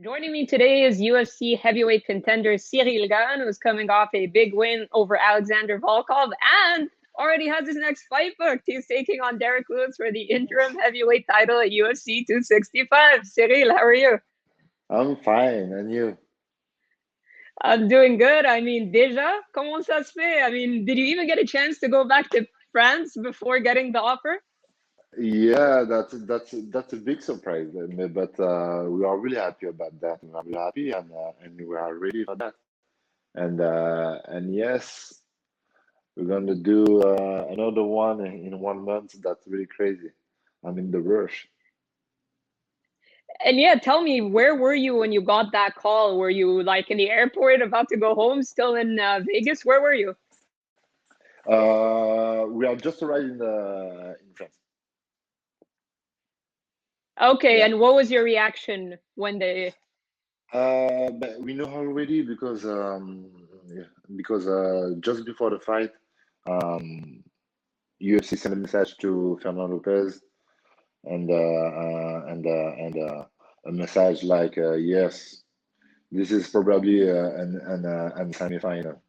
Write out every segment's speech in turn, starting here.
Joining me today is UFC heavyweight contender Ciryl Gane, who's coming off a big win over Alexander Volkov and already has his next fight booked. He's taking on Derrick Lewis for the interim heavyweight title at UFC 265. Ciryl, how are you? I'm fine, and you? I'm doing good. Déjà, comment ça se fait? Did you even get a chance to go back to France before getting the offer? Yeah, that's a big surprise, but we are really happy about that. We are really happy, and we are ready for that. And yes, we're gonna do another one in 1 month. That's really crazy. I'm in the rush. And yeah, tell me, where were you when you got that call? Were you like in the airport about to go home, still in Vegas? Where were you? We are just arrived in France. Okay, Yeah. and what was your reaction when they? But we know already yeah, because just before the fight, UFC sent a message to Fernando Lopez and a message like, yes, this is probably an semifinal.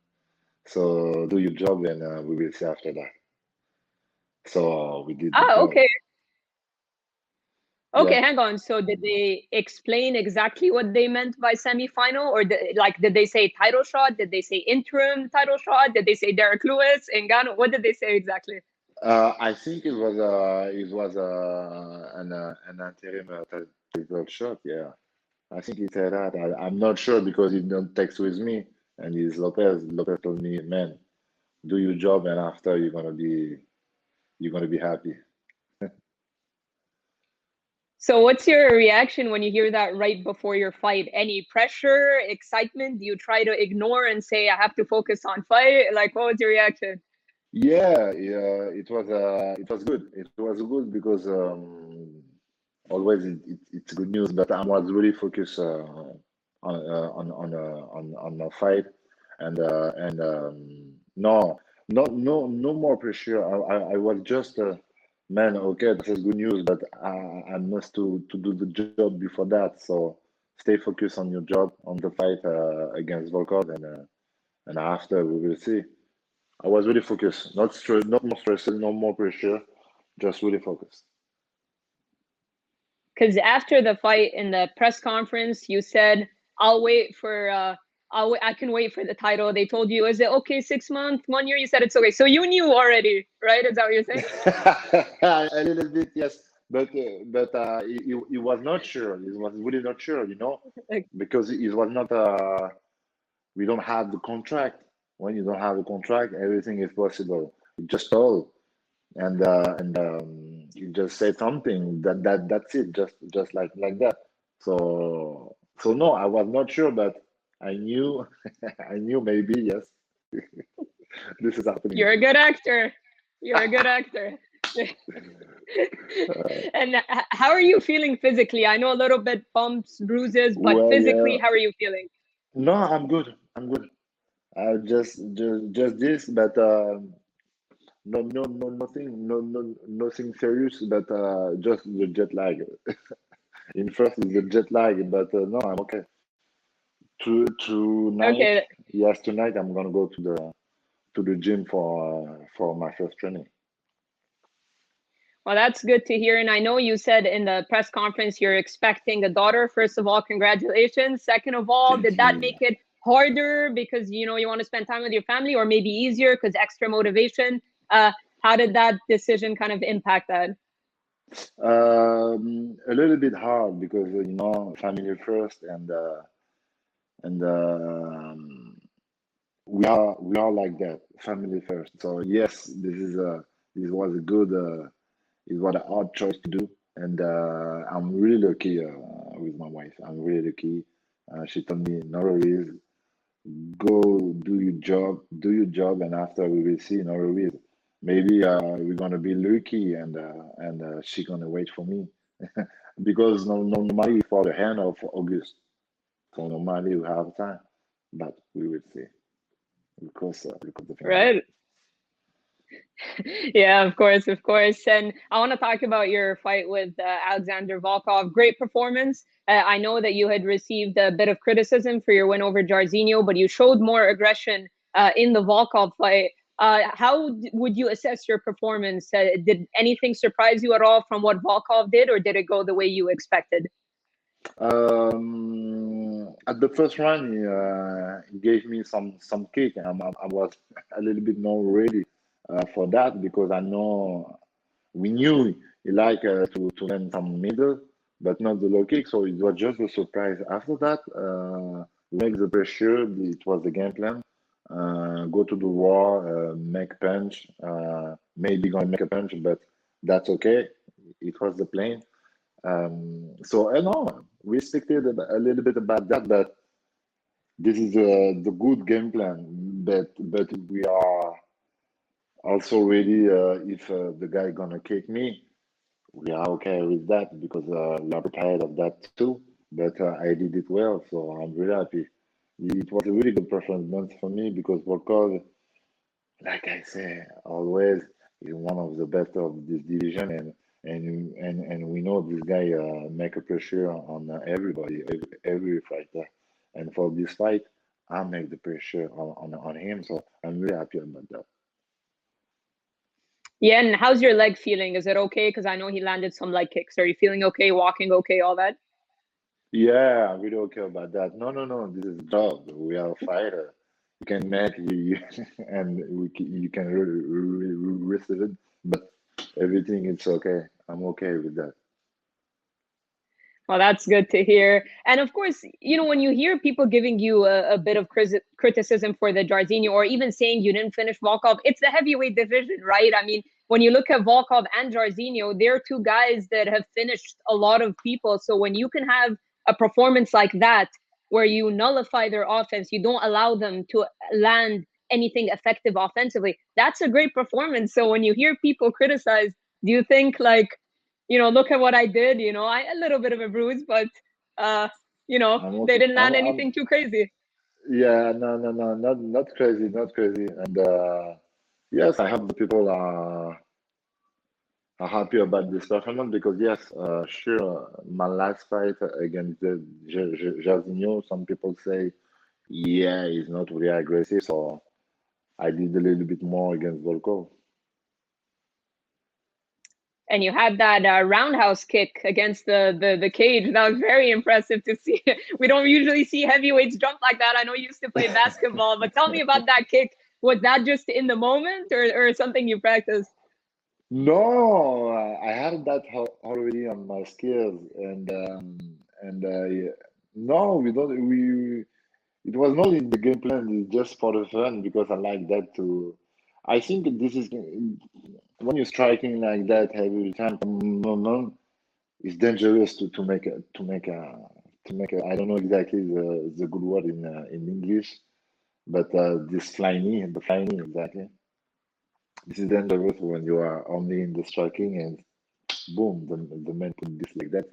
So do your job and we will see after that. So we did the Ah, job. okay, Yeah. okay. Hang on. So did they explain exactly what they meant by semifinal, or did they say title shot? Did they say interim title shot? Did they say Derrick Lewis and Gano? What did they say exactly? I think it was an interim title shot. Yeah. I think he said that. I'm not sure because he don't text with me, and he's Lopez. Lopez told me, "Man, do your job, and after you're gonna be happy." So what's your reaction when you hear that right before your fight? Any pressure, excitement? Do you try to ignore and say, I have to focus on fight? Like, what was your reaction? Yeah, yeah, it was good. It was good because always it's good news. But I was really focused on the fight, and no, no more pressure. I was just man, okay, this is good news, but I must to do the job before that. So stay focused on your job, on the fight against Volkov, and after we will see. I was really focused, not more stressed, no more pressure, just really focused. Because after the fight in the press conference, you said, "I'll wait for, I can wait for the title." They told you, "Is it okay? 6 months, 1 year?" You said it's okay. So you knew already, right? Is that what you're saying? A little bit, yes, but he was not sure. He was really not sure, Like, because it was not. We don't have the contract. When you don't have a contract, everything is possible. He just told, and he just said something that's it, just like that. So no, I was not sure, but I knew, I knew maybe yes, this is happening. you're a good actor. You're a good actor. And how are you feeling physically? I know a little bit bumps, bruises, but Well, physically, how are you feeling? no, I'm good. I'm good. Just this, but nothing serious, but just the jet lag. In first is the jet lag, but no, I'm okay. Tonight, Okay. yes, tonight I'm gonna go to the gym for my first training. Well, that's good to hear. And I know you said in the press conference you're expecting a daughter. First of all, congratulations. Second of all, Thank did that you. make it harder because you want to spend time with your family, or maybe easier because extra motivation? Uh, how did that decision kind of impact that? A little bit hard because family first, and we are like that, family first. So yes, this was a good it was a hard choice to do, and I'm really lucky with my wife. I'm really lucky. She told me, no worries, go do your job, and after we will see, no worries. Maybe we're gonna be lucky, and she gonna wait for me because normally for the end of August, so normally we have time, but we will see because the family. Right. Yeah, of course, of course. And I want to talk about your fight with Alexander Volkov. Great performance. I know that you had received a bit of criticism for your win over Jairzinho, but you showed more aggression in the Volkov fight. How would you assess your performance? Did anything surprise you at all from what Volkov did, or did it go the way you expected? At the first round, he gave me some kick, and I was a little bit not ready for that because I know we knew he liked to land some middle, but not the low kick. So it was just a surprise. After that, we make the pressure. It was the game plan. Go to the wall, make punch. Maybe gonna make a punch, but that's okay. It was the plan. So I know we expected a little bit about that, but this is the good game plan. But we are also ready if the guy gonna kick me. We are okay with that because we are prepared of that too. But I did it well, so I'm really happy. It was a really good performance for me because Volkov, like I say, always is one of the best of this division, and we know this guy make a pressure on everybody, every fighter. And for this fight, I make the pressure on him, so I'm really happy about that. Yeah, and how's your leg feeling? Is it okay? Because I know he landed some leg kicks. Are you feeling okay, walking okay, all that? Yeah, we don't care about that. No, no, no. This is job. We are a fighter. You can make you and you can receive it, but everything it's okay. I'm okay with that. Well, that's good to hear. And of course, when you hear people giving you a bit of criticism for the Jairzinho, or even saying you didn't finish Volkov, it's the heavyweight division, right? I mean, when you look at Volkov and Jairzinho, they're two guys that have finished a lot of people. So when you can have a performance like that, where you nullify their offense, you don't allow them to land anything effective offensively, that's a great performance. So when you hear people criticize, do you think like, look at what I did, I a little bit of a bruise, but I'm they okay. didn't land anything too crazy. Yeah, no, no, no, not crazy, not crazy. And yes, I hope the people are happy about this performance because yes, sure, my last fight against the Jairzinho, some people say, yeah, he's not really aggressive, so I did a little bit more against Volkov. And you had that roundhouse kick against the cage. That was very impressive to see. We don't usually see heavyweights jump like that. I know you used to play basketball, but tell me about that kick. Was that just in the moment, or something you practiced? No, I had that already on my skills, and yeah, no, we don't. It was not in the game plan. It's just for the fun because I like that too. I think this is when you're striking like that every time. No, no, it's dangerous to make a. I don't know exactly the good word in English, but this the flying exactly. This is dangerous when you are only in the striking and boom, the man put this like that.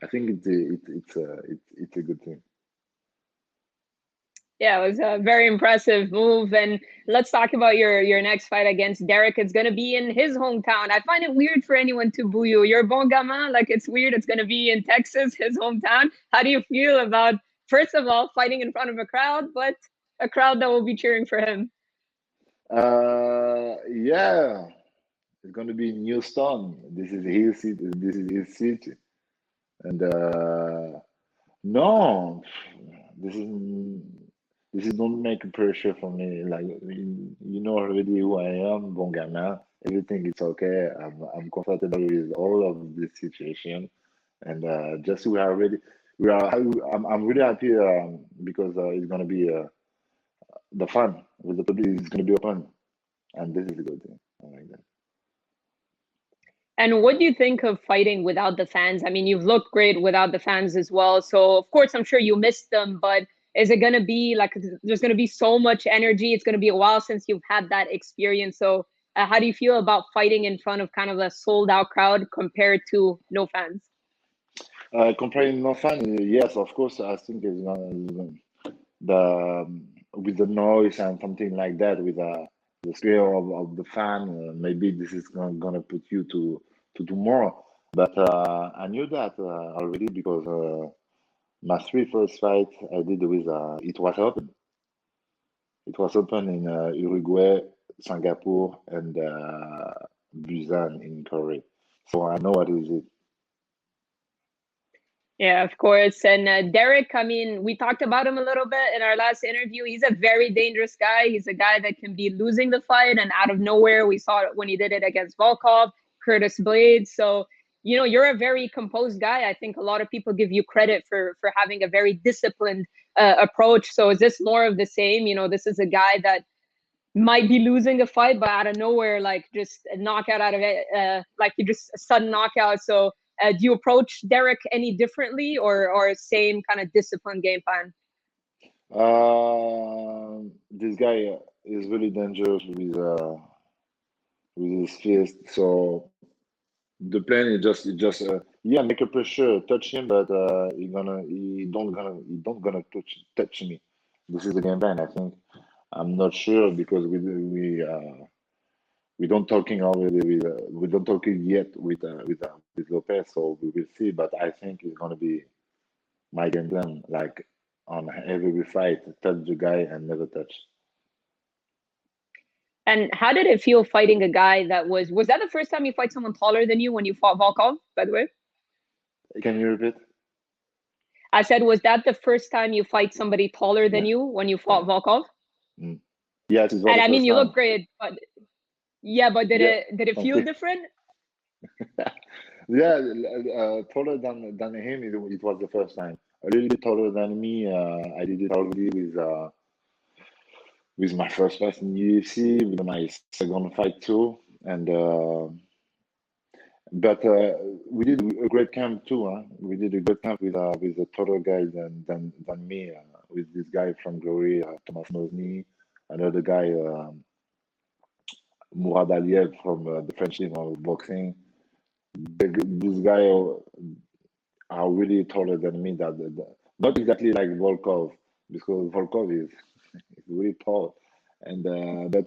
I think it's a good thing. Yeah, it was a very impressive move. And let's talk about your next fight against Derrick. It's going to be in his hometown. I find it weird for anyone to boo you. You're bon gamin. Like, it's weird. It's going to be in Texas, his hometown. How do you feel about, first of all, fighting in front of a crowd, but a crowd that will be cheering for him? Yeah, it's going to be in Houston. This is his city. This is his city, and no, this is this is don't make pressure for me. Like you know already who I am, bon gamin. Everything is okay. I'm comfortable with all of this situation, and just we are ready. We are. I'm really happy because it's gonna be the fun with the public is gonna be open, and this is a good thing. I like that. And what do you think of fighting without the fans? I mean, you've looked great without the fans as well. So, of course, I'm sure you missed them, but is it going to be like there's going to be so much energy? It's going to be a while since you've had that experience. So, how do you feel about fighting in front of kind of a sold out crowd compared to no fans? Comparing no fun, yes, of course. I think it's gonna with the noise and something like that, with the scale of the fan. Maybe this is gonna put you to do more. But I knew that already because my three first fights I did with it was open. It was open in Uruguay, Singapore, and Busan in Korea. So I know what is it. Yeah, of course. And Derrick, I mean, we talked about him a little bit in our last interview. He's a very dangerous guy. He's a guy that can be losing the fight, and out of nowhere, we saw it when he did it against Volkov, Curtis Blades. So, you know, you're a very composed guy. I think a lot of people give you credit for having a very disciplined approach. So is this more of the same? You know, this is a guy that might be losing a fight, but out of nowhere, like just a knockout out of it, like you just a sudden knockout. So do you approach Derrick any differently, or same kind of disciplined game plan? This guy is really dangerous with his fist. So the plan is just yeah, make a pressure, touch him, but he don't gonna touch me. This is the game plan, I think. I'm not sure because we don't talking already we don't talking yet with Lopez, so we will see. But I think it's gonna be my game plan, like on every fight, touch the guy and never touch. And how did it feel fighting a guy that was that the first time you fight someone taller than you when you fought Volkov, by the way? Can you repeat? I said, was that the first time you fight somebody taller than Yeah, you when you yeah. fought Volkov? Mm. Yes, it was And the I mean, first you look time. great, but yeah, but Yeah, did it thank feel you. different? Yeah, taller than him, it was the first time. A little bit taller than me. I did it already with my first fight in UFC, with my second fight too, and but we did a great camp too. Huh? We did a good camp with a taller guy than me, with this guy from Glory, Thomas Mosny, another guy, Mourad Aliev from the French team of boxing. This guy are really taller than me. Not exactly like Volkov, because Volkov is really tall, and but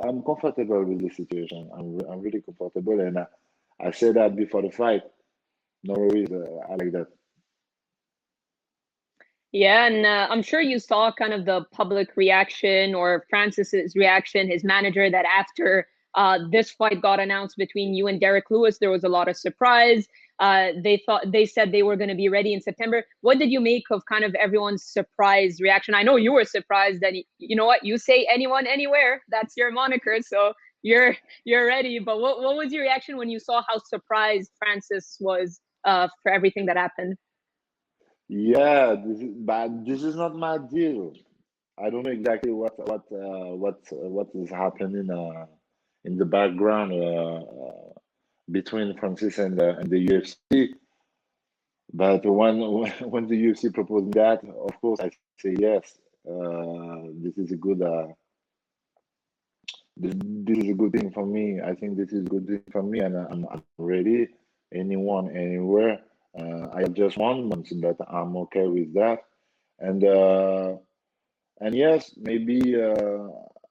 I'm comfortable with the situation. I'm really comfortable, and I said that before the fight. No worries. I like that. Yeah, and I'm sure you saw kind of the public reaction or Francis's reaction, his manager, that after this fight got announced between you and Derrick Lewis, there was a lot of surprise. They said they were going to be ready in September. What did you make of kind of everyone's surprise reaction? I know you were surprised, and you know what? You say anyone, anywhere. That's your moniker, so you're ready. But what was your reaction when you saw how surprised Francis was for everything that happened? Yeah, but this is not my deal. I don't know exactly what is happening in the background between Francis and the UFC. But when the UFC proposed that, of course, I say yes. This is a good this is a good thing for me. I think this is a good thing for me, and I'm ready. Anyone, anywhere. I have just 1 month, but I'm okay with that. And yes, maybe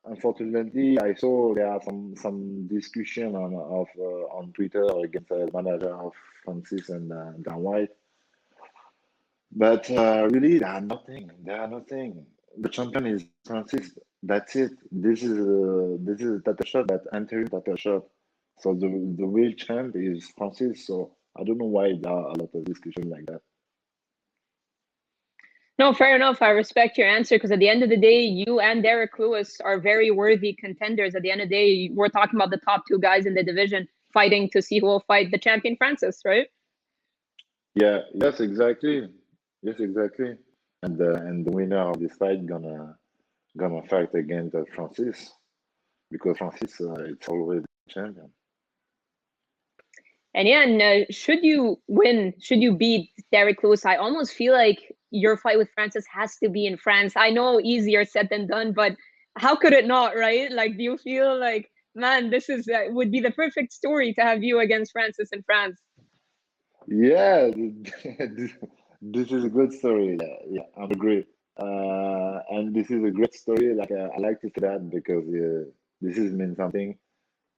unfortunately, I saw there are some discussion on Twitter against the manager of Francis and Dan White. But really, they are nothing. They are nothing. The champion is Francis. That's it. This is a title shot, that interim title shot. So the real champ is Francis. So I don't know why there are a lot of discussion like that. No, fair enough. I respect your answer because at the end of the day, you and Derrick Lewis are very worthy contenders. At the end of the day, we're talking about the top two guys in the division fighting to see who will fight the champion Francis, right? Yeah. Yes. Exactly. Yes. Exactly. And the winner of this fight gonna fight against Francis, because Francis it's already champion. And yeah, and should you win, should you beat Derrick Lewis, I almost feel like your fight with Francis has to be in France. I know easier said than done, but how could it not, right? Like, do you feel like, man, this is would be the perfect story to have you against Francis in France? Yeah, this, this is a good story. Yeah, yeah, I'm agree. And this is a great story. Like I like to say that because this is mean something.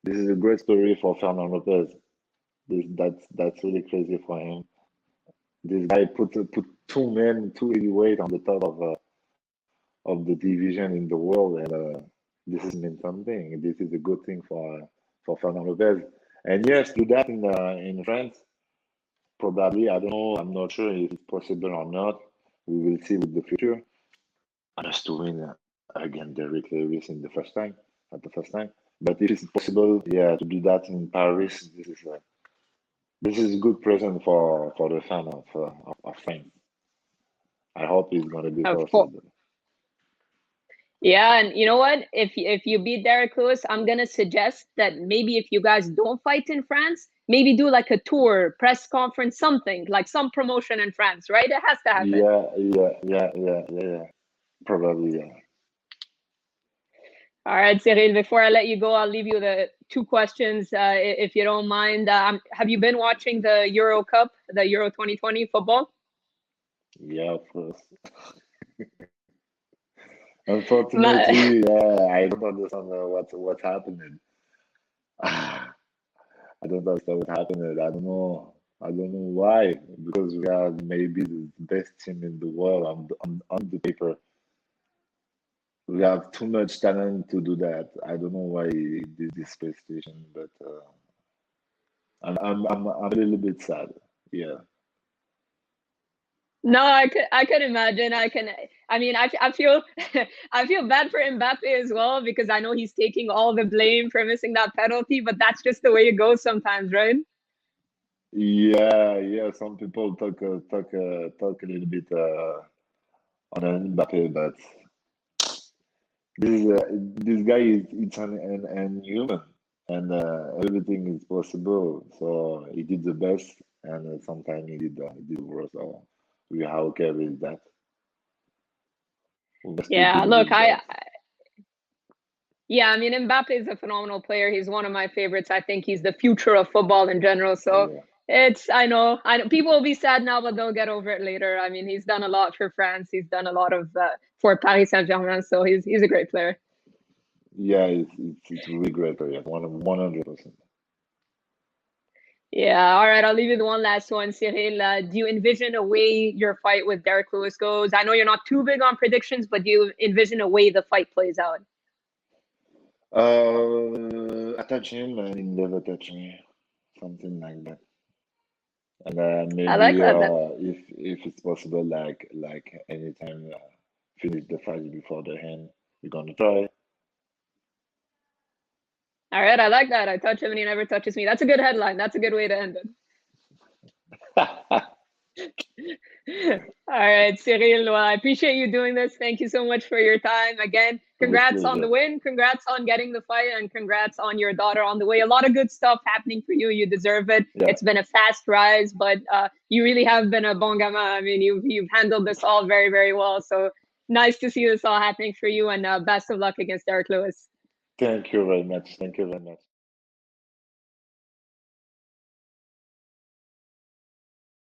This is a great story for Fernando Lopez. That's really crazy for him. This guy put two men, two heavyweight on the top of the division in the world, and this is mean something. This is a good thing for Fernand Lopez. And yes, do that in France. Probably, I don't know. I'm not sure if it's possible or not. We will see with the future. And just to win against Derrick Lewis in the first time, at the first time. But if it's possible, yeah, to do that in Paris, this is a good present for the fan of France. I hope it's gonna be Of course. possible. Yeah, and you know what? If you beat Derrick Lewis, I'm gonna suggest that maybe if you guys don't fight in France, maybe do like a tour, press conference, something like some promotion in France, right? It has to happen. Yeah. Probably, yeah. All right, Ciryl, before I let you go, I'll leave you the two questions, if you don't mind. Have you been watching the Euro Cup, the Euro 2020 football? Yeah, of course. Unfortunately, yeah, I don't understand what's happening. I don't understand what's happening. I don't know. I don't know why. Because we are maybe the best team in the world on the paper. We have too much talent to do that. I don't know why he did this PlayStation, but I'm a little bit sad. Yeah. No, I could imagine. I mean, I feel I feel bad for Mbappe as well because I know he's taking all the blame for missing that penalty, but that's just the way it goes sometimes, right? Yeah. Some people talk a little bit on Mbappe, but this guy is it's an human, and everything is possible. So he did the best, and sometimes he did worse. So we are okay with that. We must Yeah, deal look, with that. yeah, I mean, Mbappe is a phenomenal player. He's one of my favorites. I think he's the future of football in general. So Yeah, I know people will be sad now, but they'll get over it later. I mean, he's done a lot for France. He's done a lot of for Paris Saint-Germain. So he's a great player. yeah, it's really great. Yeah, 100%. Yeah, all right. I'll leave you the one last one, Ciryl. Do you envision a way your fight with Derrick Lewis goes? I know you're not too big on predictions, but do you envision a way the fight plays out? I touch him and he never touch me, something like that. And I like maybe that. if it's possible, like anytime finish the fight before the end, we're gonna try. All right, I like that. I touch him and he never touches me. That's a good headline. That's a good way to end it. All right, Ciryl. Well, I appreciate you doing this. Thank you so much for your time. Again, With congrats on the pleasure. win. Congrats on getting the fight, and congrats on your daughter on the way. A lot of good stuff happening for you. You deserve it. Yeah, It's been a fast rise, but you really have been a bon gamin. I mean, you've handled this all very, very well. So nice to see this all happening for you, and best of luck against Derrick Lewis. thank you very much. Thank you very much.